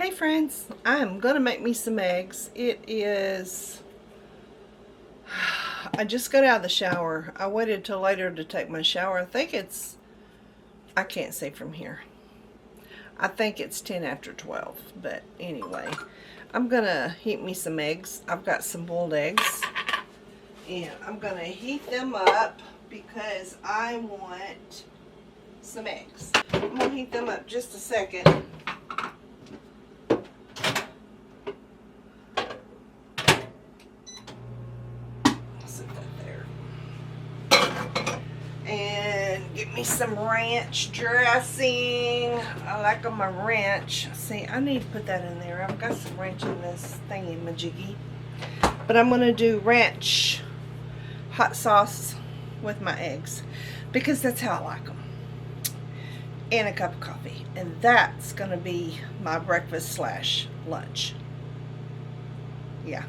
Hey friends, I'm gonna make me some eggs. It is, I just got out of the shower. I waited till later to take my shower. I think it's, I can't see from here. I think it's 10 after 12, but anyway, I'm gonna heat me some eggs. I've got some boiled eggs, and I'm gonna heat them up because I want some eggs. I'm gonna heat them up just a second. And get me some ranch dressing. I like them a ranch. See, I need to put that in there. I've got some ranch in this thingy majiggy. But I'm going to do ranch hot sauce with my eggs because that's how I like them. And a cup of coffee. And that's going to be my breakfast slash lunch. Yeah.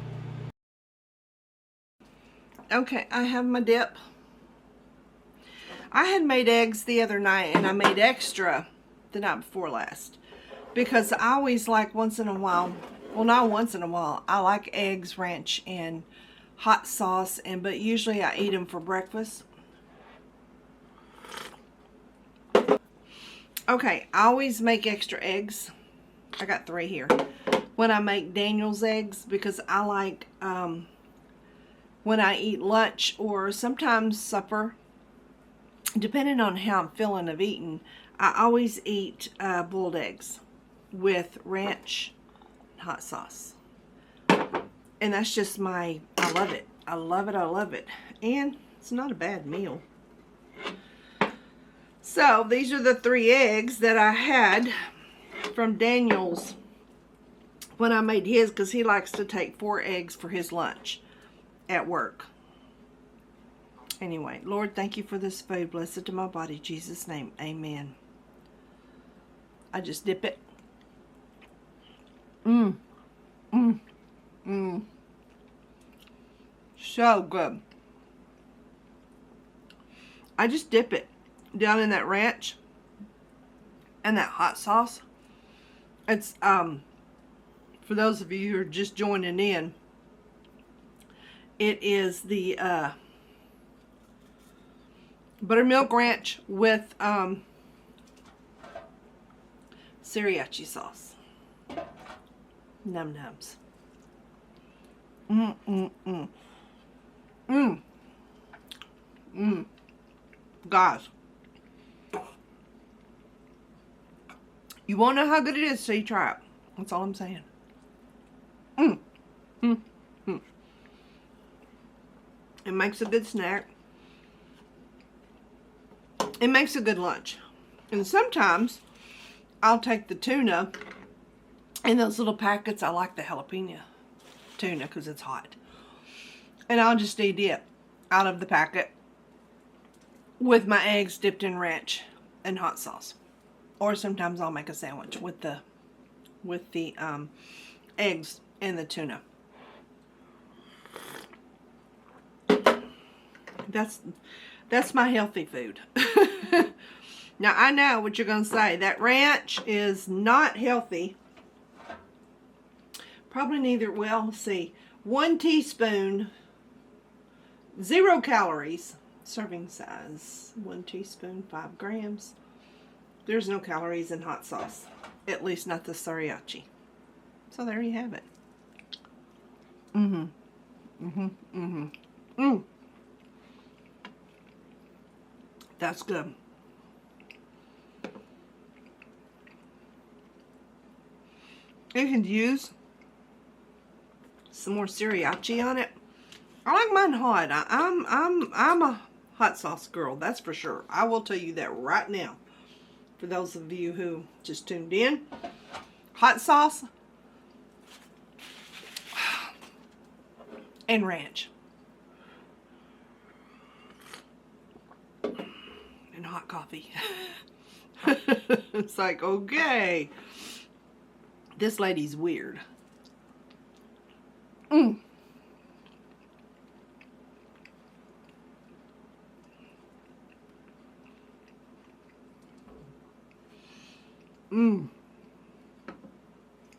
Okay, I have my dip. I had made eggs the other night, and I made extra the night before last because I always like once in a while, well, not once in a while, I like eggs, ranch, and hot sauce, but usually I eat them for breakfast. Okay, I always make extra eggs. I got 3 here. When I make Daniel's eggs, because I like when I eat lunch or sometimes supper, depending on how I'm feeling of eating, I always eat boiled eggs with ranch and hot sauce. And that's just I love it. I love it, I love it. And it's not a bad meal. So these are the 3 eggs that I had from Daniel's when I made his, because he likes to take 4 eggs for his lunch at work. Anyway, Lord, thank you for this food. Bless it to my body. In Jesus' name, amen. I just dip it. So good. I just dip it down in that ranch and that hot sauce. It's, for those of you who are just joining in, it is the, buttermilk ranch with sriracha sauce. Num nums. Guys, you won't know how good it is till you try it. That's all I'm saying. It makes a good snack. It makes a good lunch. And sometimes I'll take the tuna in those little packets. I like the jalapeno tuna because it's hot. And I'll just eat it out of the packet with my eggs dipped in ranch and hot sauce. Or sometimes I'll make a sandwich with the eggs and the tuna. That's my healthy food. Now, I know what you're going to say. That ranch is not healthy. Probably neither. Well, let's see. 1 teaspoon, 0 calories. Serving size. 1 teaspoon, 5 grams. There's no calories in hot sauce. At least not the sriracha. So there you have it. That's good. You could use some more sriracha on it. I like mine hot. I'm a hot sauce girl, that's for sure. I will tell you that right now. For those of you who just tuned in, hot sauce and ranch. And hot coffee. It's like, okay, this lady's weird.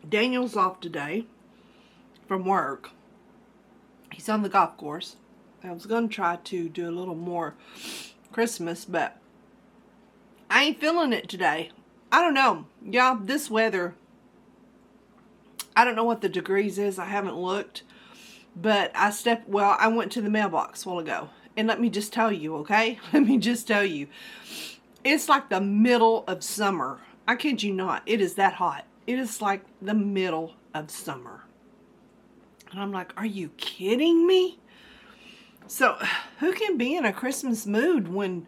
Daniel's off today from work. He's on the golf course. I was going to try to do a little more Christmas, but I ain't feeling it today. I don't know. Y'all, this weather, I don't know what the degrees is. I haven't looked. But I went to the mailbox a while ago. And let me just tell you, okay? Let me just tell you. It's like the middle of summer. I kid you not. It is that hot. It is like the middle of summer. And I'm like, are you kidding me? So, who can be in a Christmas mood when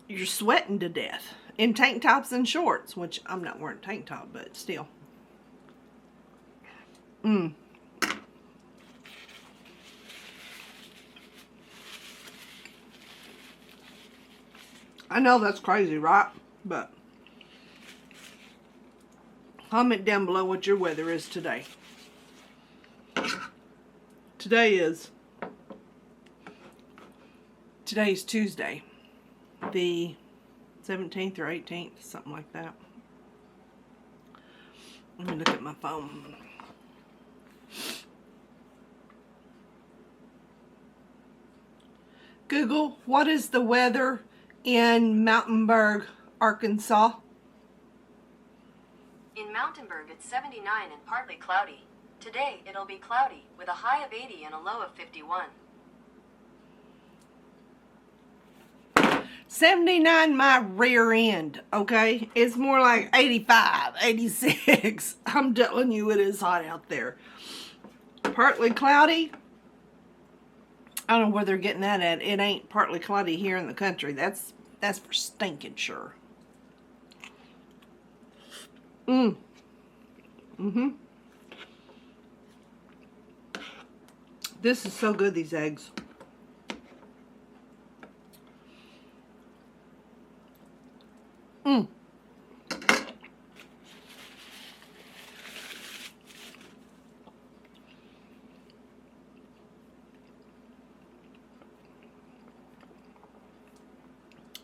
you're sweating to death in tank tops and shorts? Which, I'm not wearing a tank top, but still. I know that's crazy, right? But comment down below what your weather is today. Today's Tuesday, the 17th or 18th, something like that. Let me look at my phone. Google, what is the weather in Mountainburg, Arkansas? In Mountainburg, it's 79 and partly cloudy. Today, it'll be cloudy with a high of 80 and a low of 51. 79 my rear end, okay? It's more like 85, 86. I'm telling you, it is hot out there. Partly cloudy. I don't know where they're getting that at. It ain't partly cloudy here in the country. That's for stinking sure. This is so good, these eggs.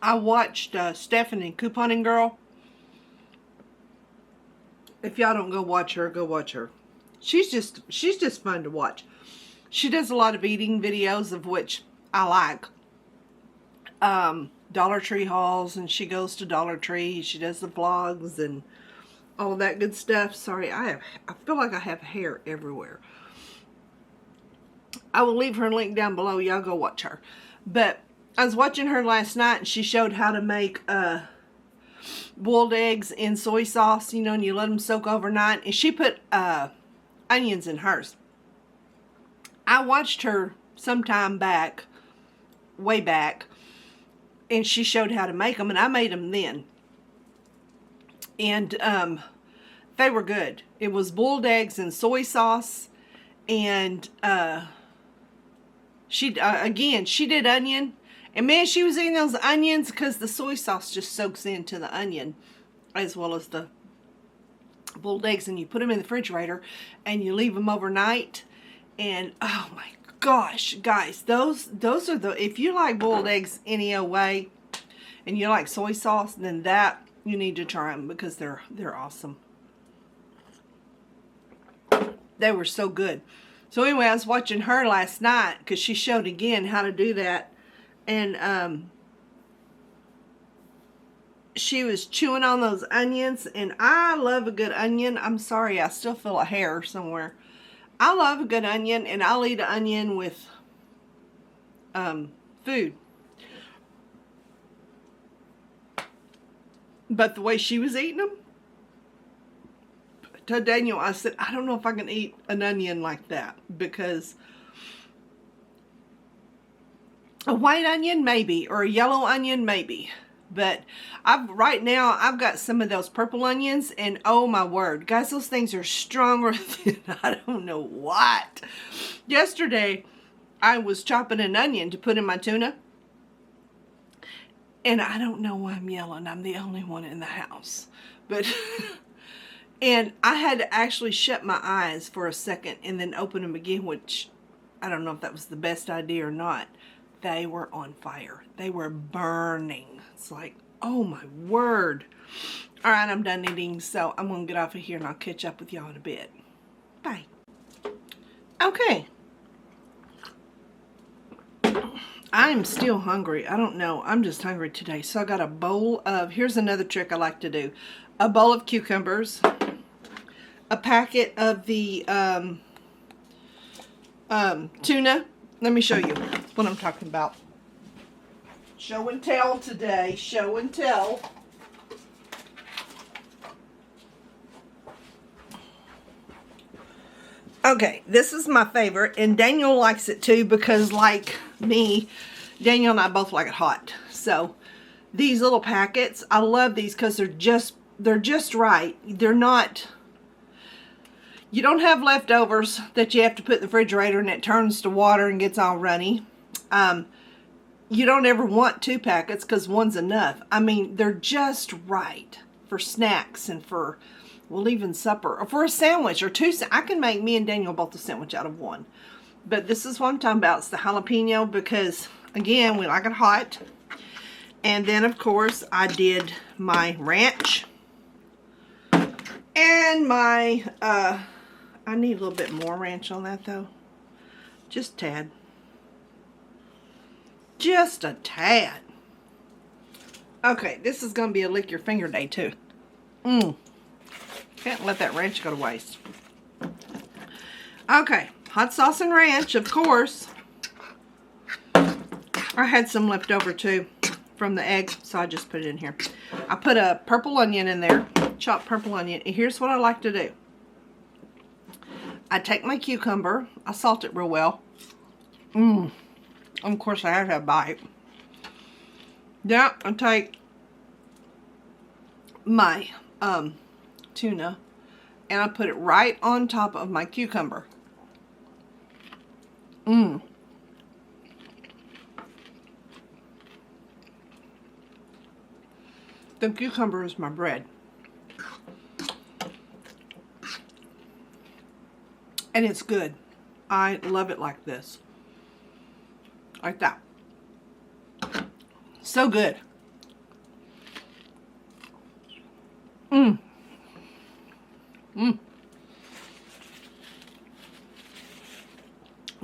I watched Stephanie, Couponing Girl. If y'all don't go watch her, go watch her. She's just fun to watch. She does a lot of eating videos, of which I like. Dollar Tree hauls, and she goes to Dollar Tree. She does the vlogs and all that good stuff. Sorry, I feel like I have hair everywhere. I will leave her link down below. Y'all go watch her. But I was watching her last night, and she showed how to make boiled eggs in soy sauce, you know, and you let them soak overnight. And she put onions in hers. I watched her sometime back, way back, and she showed how to make them, and I made them then. And they were good. It was boiled eggs and soy sauce, and she did onion. And man, she was eating those onions because the soy sauce just soaks into the onion as well as the boiled eggs. And you put them in the refrigerator and you leave them overnight. And oh my gosh, guys, those are the, if you like boiled eggs any old way and you like soy sauce, then that, you need to try them because they're awesome. They were so good. So anyway, I was watching her last night because she showed again how to do that. And she was chewing on those onions, and I love a good onion. I'm sorry, I still feel a hair somewhere. I love a good onion, and I'll eat an onion with food. But the way she was eating them, to Daniel, I said, I don't know if I can eat an onion like that, because a white onion, maybe, or a yellow onion, maybe. But right now, I've got some of those purple onions, and oh my word, guys, those things are stronger than I don't know what. Yesterday, I was chopping an onion to put in my tuna, and I don't know why I'm yelling. I'm the only one in the house. But, and I had to actually shut my eyes for a second and then open them again, which I don't know if that was the best idea or not. They were on fire. They were burning. It's like, oh my word. Alright, I'm done eating, so I'm going to get off of here and I'll catch up with y'all in a bit. Bye. Okay. I'm still hungry. I don't know. I'm just hungry today. So I got a bowl of, here's another trick I like to do. A bowl of cucumbers. A packet of the tuna. Let me show you what I'm talking about. Show and tell today. Show and tell. Okay, this is my favorite, and Daniel likes it too because, like me, Daniel and I both like it hot. So these little packets, I love these because they're just right. They're not, you don't have leftovers that you have to put in the refrigerator and it turns to water and gets all runny. You don't ever want 2 packets because one's enough. I mean, they're just right for snacks and for, well, even supper, or for a sandwich or 2. I can make me and Daniel both a sandwich out of 1. But this is what I'm talking about. It's the jalapeno because, again, we like it hot. And then, of course, I did my ranch. And my, I need a little bit more ranch on that, though. Just a tad. Just a tad. Okay, this is going to be a lick your finger day, too. Can't let that ranch go to waste. Okay, hot sauce and ranch, of course. I had some left over too from the egg, so I just put it in here. I put a purple onion in there, chopped purple onion. And here's what I like to do. I take my cucumber, I salt it real well. Of course, I have to have a bite. Yeah, I take my tuna and I put it right on top of my cucumber. The cucumber is my bread. And it's good. I love it like this. Like that. So good.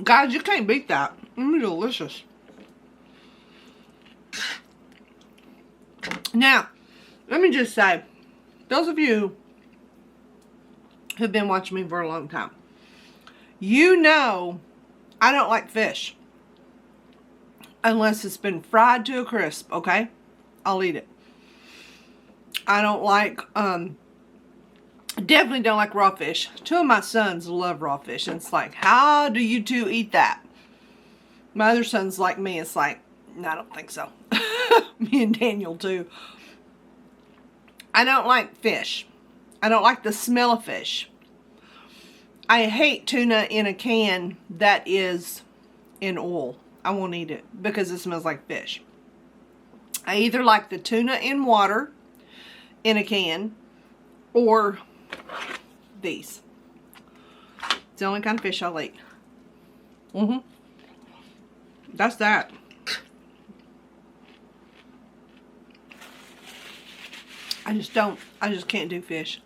Guys, you can't beat that. It's delicious. Now, let me just say, those of you who've been watching me for a long time, you know I don't like fish unless it's been fried to a crisp, okay? I'll eat it. I don't like, definitely don't like raw fish. 2 of my sons love raw fish, and it's like, how do you 2 eat that? My other son's like me, it's like, no, I don't think so. Me and Daniel too. I don't like fish. I don't like the smell of fish. I hate tuna in a can that is in oil. I won't eat it because it smells like fish. I either like the tuna in water in a can or these. It's the only kind of fish I'll eat. That's that. I just can't do fish.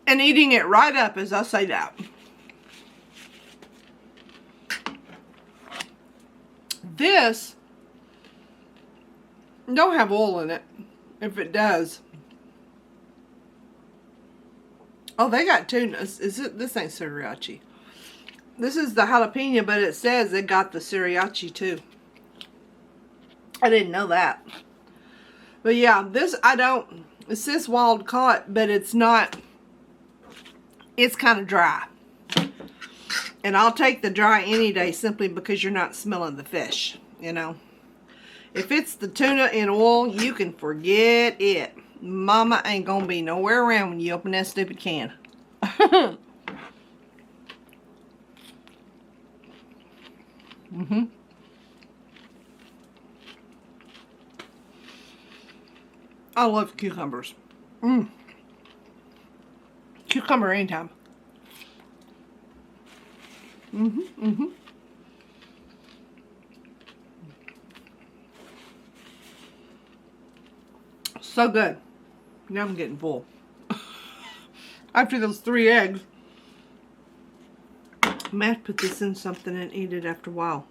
And eating it right up as I say that. This don't have oil in it. If it does. Oh, they got tuna. Is it? This ain't sriracha. This is the jalapeno, but it says it got the sriracha too. I didn't know that. But yeah, this I don't. It says wild caught, but it's not. It's kind of dry. And I'll take the dry any day simply because you're not smelling the fish, you know. If it's the tuna in oil, you can forget it. Mama ain't gonna be nowhere around when you open that stupid can. I love cucumbers. Cucumber anytime. So good. Now I'm getting full. After those 3 eggs, I might have to put this in something and eat it after a while.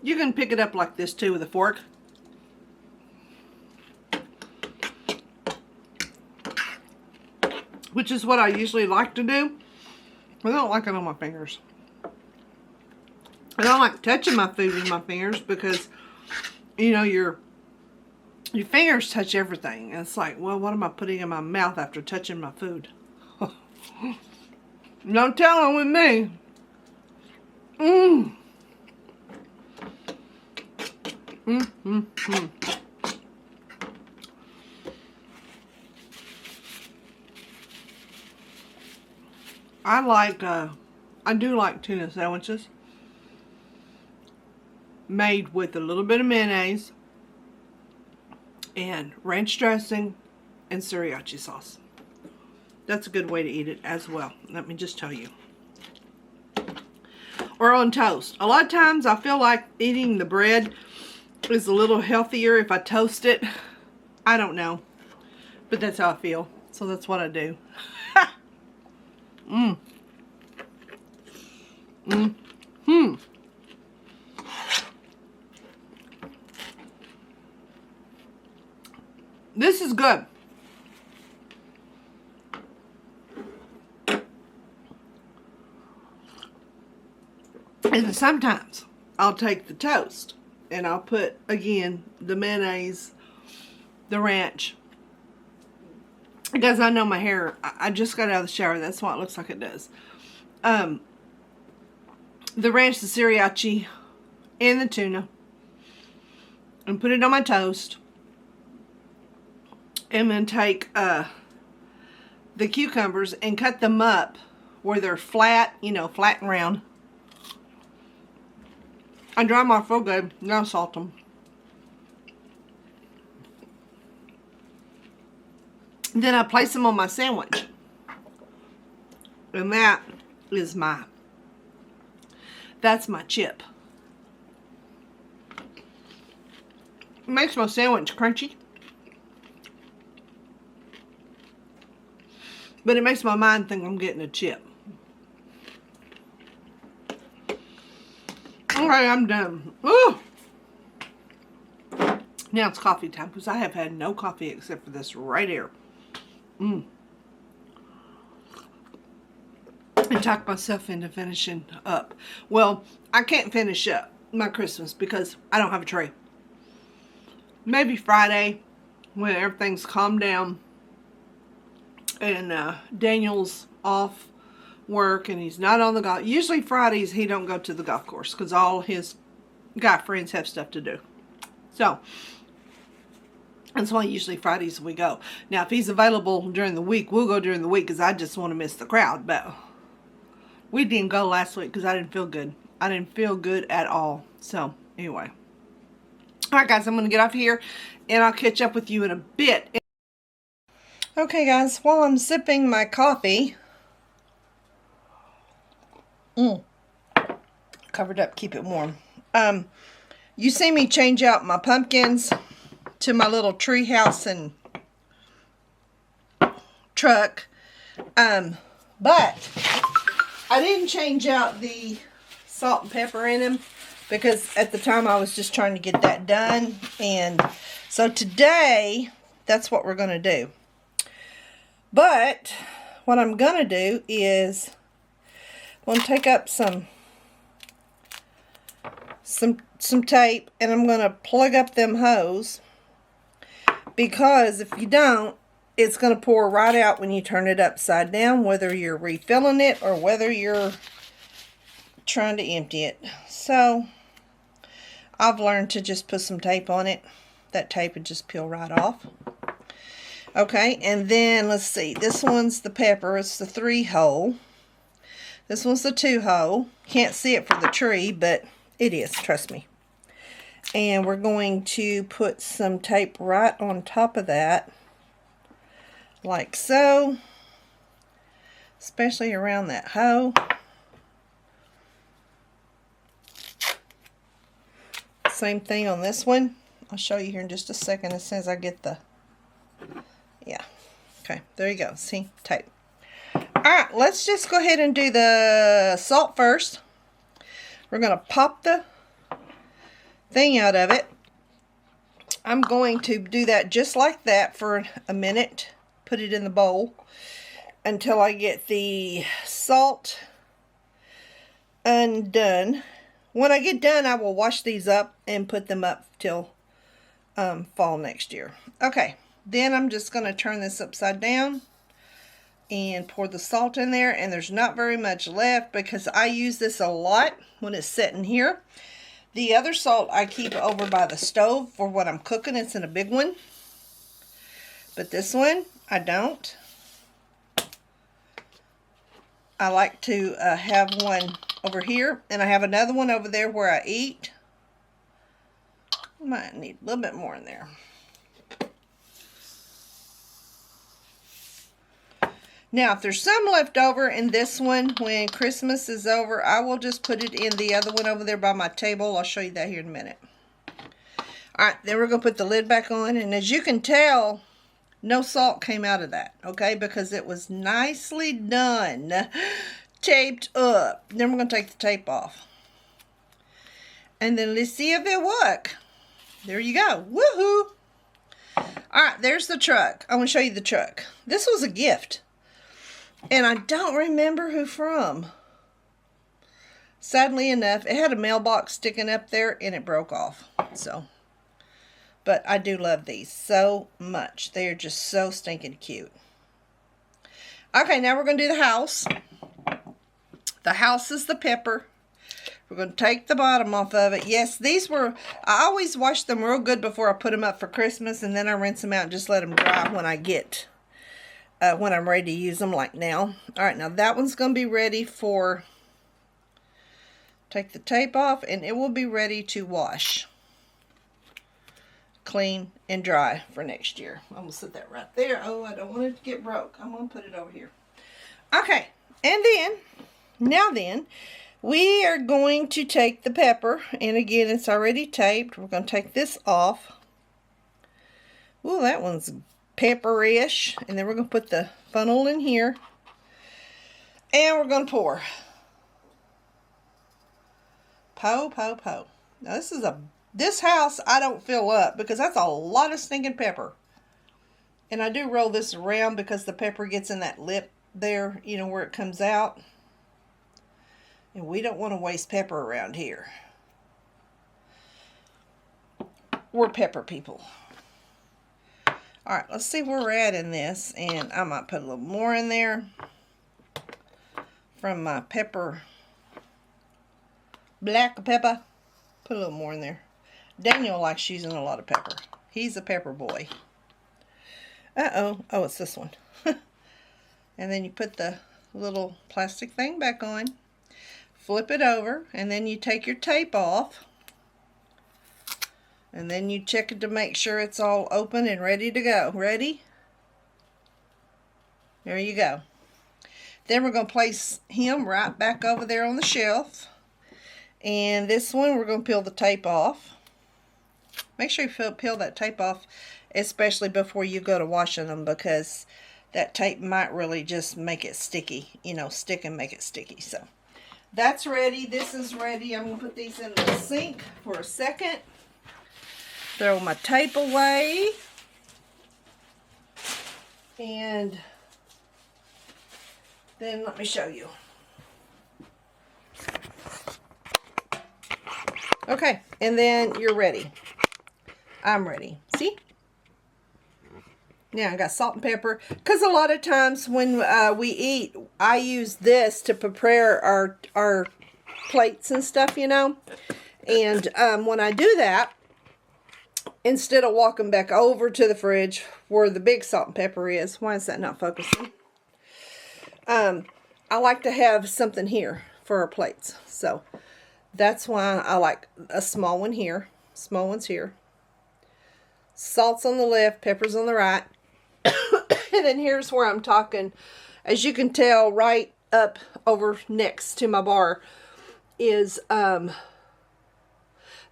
You can pick it up like this too with a fork. Which is what I usually like to do. But I don't like it on my fingers. I don't like touching my food with my fingers because, you know, your fingers touch everything. And it's like, well, what am I putting in my mouth after touching my food? No telling with me. I do like tuna sandwiches made with a little bit of mayonnaise and ranch dressing and sriracha sauce. That's a good way to eat it as well. Let me just tell you. Or on toast. A lot of times I feel like eating the bread is a little healthier if I toast it. I don't know. But that's how I feel. So that's what I do. This is good. And sometimes I'll take the toast and I'll put, again, the mayonnaise, the ranch. Because I know my hair, I just got out of the shower. That's why it looks like it does. The ranch, the sriracha, and the tuna. And put it on my toast. And then take the cucumbers and cut them up where they're flat, you know, flat and round. I dry them off real good. Now salt them. Then I place them on my sandwich. And that is that's my chip. It makes my sandwich crunchy. But it makes my mind think I'm getting a chip. Okay, I'm done. Ooh. Now it's coffee time because I have had no coffee except for this right here. And talk myself into finishing up. Well, I can't finish up my Christmas because I don't have a tree. Maybe Friday when everything's calmed down and Daniel's off work and he's not on the golf. Usually Fridays he don't go to the golf course because all his guy friends have stuff to do. So that's why usually Fridays we go. Now if he's available during the week, we'll go during the week because I just want to miss the crowd. But we didn't go last week because I didn't feel good. I didn't feel good at all. So anyway. Alright guys, I'm going to get off here and I'll catch up with you in a bit. Okay guys, while I'm sipping my coffee, covered up, keep it warm. You see me change out my pumpkins to my little tree house and truck. But I didn't change out the salt and pepper in them because at the time I was just trying to get that done. And so today, that's what we're going to do. But what I'm going to do is I'm going to take up some tape and I'm going to plug up them hose, because if you don't, it's going to pour right out when you turn it upside down, whether you're refilling it or whether you're trying to empty it. So I've learned to just put some tape on it. That tape would just peel right off. Okay, and then let's see. This one's the pepper. It's the 3-hole. This one's the 2-hole. Can't see it for the tree, but it is, trust me. And we're going to put some tape right on top of that, like so, especially around that hole. Same thing on this one. I'll show you here in just a second as soon as I get the, yeah. Okay, there you go. See, tape. Alright, let's just go ahead and do the salt first. We're going to pop the thing out of it. I'm going to do that just like that for a minute. Put it in the bowl until I get the salt undone. When I get done, I will wash these up and put them up till fall next year. Okay, then I'm just going to turn this upside down and pour the salt in there, and there's not very much left because I use this a lot when it's sitting here. The other salt I keep over by the stove for when I'm cooking. It's in a big one, but this one I don't. I like to have one over here, and I have another one over there where I eat. Might need a little bit more in there. Now, if there's some left over in this one, when Christmas is over, I will just put it in the other one over there by my table. I'll show you that here in a minute. Alright, then we're going to put the lid back on. And as you can tell, no salt came out of that, okay? Because it was nicely done. Taped up. Then we're going to take the tape off. And then let's see if it works. There you go. Woohoo! Alright, there's the truck. I want to show you the truck. This was a gift. And I don't remember who from. Sadly enough, it had a mailbox sticking up there and it broke off. So, but I do love these so much. They are just so stinking cute. Okay, now we're going to do the house. The house is the pepper. We're going to take the bottom off of it. Yes, these were, I always wash them real good before I put them up for Christmas, and then I rinse them out and just let them dry when I get when I'm ready to use them, like now. Alright, now that one's going to be ready for, take the tape off, and it will be ready to wash, clean, and dry for next year. I'm going to set that right there. Oh, I don't want it to get broke. I'm going to put it over here. Okay, and then, now then, we are going to take the pepper, and again, it's already taped. We're going to take this off. Ooh, that one's pepperish. And then we're going to put the funnel in here. And we're going to pour. Now this house I don't fill up because that's a lot of stinking pepper. And I do roll this around because the pepper gets in that lip there, you know, where it comes out. And we don't want to waste pepper around here. We're pepper people. Alright, let's see where we're at in this. And I might put a little more in there from my pepper, black pepper. Put a little more in there. Daniel likes using a lot of pepper. He's a pepper boy. Uh-oh. Oh, it's this one. And then you put the little plastic thing back on. Flip it over. And then you take your tape off. And then you check it to make sure it's all open and ready to go. Ready? There you go. Then we're going to place him right back over there on the shelf. And this one we're going to peel the tape off. Make sure you peel that tape off, especially before you go to washing them, because that tape might really just make it sticky. You know, stick and make it sticky. So that's ready. This is ready. I'm going to put these in the sink for a second. Throw my tape away. And then let me show you. Okay, and then you're ready. I'm ready. See? Now I got salt and pepper. Because a lot of times when we eat, I use this to prepare our plates and stuff, you know. And when I do that, instead of walking back over to the fridge where the big salt and pepper is, why is that not focusing? I like to have something here for our plates. So that's why I like a small one here. Small one's here. Salt's on the left, pepper's on the right. And then here's where I'm talking. As you can tell, right up over next to my bar is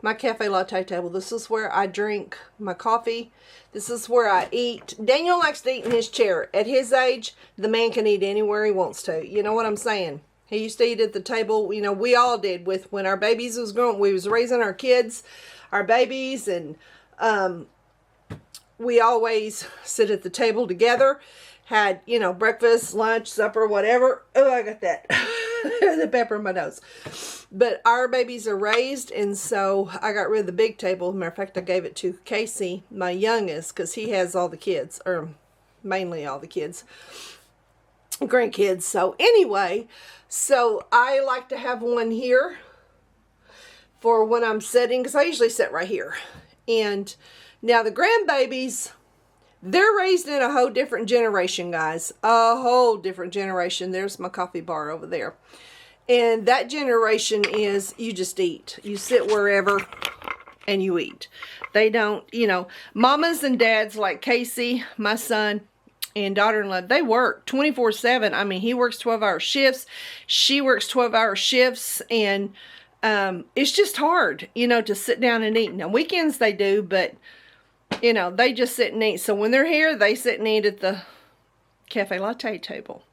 my cafe latte table. This is where I drink my coffee. This is where I eat. Daniel likes to eat in his chair. At his age, the man can eat anywhere he wants to. You know what I'm saying? He used to eat at the table. You know, we all did with when our babies was growing. We was raising our kids, our babies, and we always sit at the table together. Had, you know, breakfast, lunch, supper, whatever. Oh, I got that. The pepper in my nose. But our babies are raised, and so I got rid of the big table. Matter of fact, I gave it to Casey, my youngest, because he has all the kids, or mainly all the kids, grandkids. So anyway, so I like to have one here for when I'm sitting, because I usually sit right here. And now the grandbabies, they're raised in a whole different generation, guys. A whole different generation. There's my coffee bar over there. And that generation is, you just eat. You sit wherever and you eat. They don't, you know, mamas and dads like Casey, my son, and daughter-in-law, they work 24/7. I mean, he works 12-hour shifts. She works 12-hour shifts. And it's just hard, you know, to sit down and eat. Now, weekends they do, but you know, they just sit and eat. So when they're here, they sit and eat at the cafe latte table.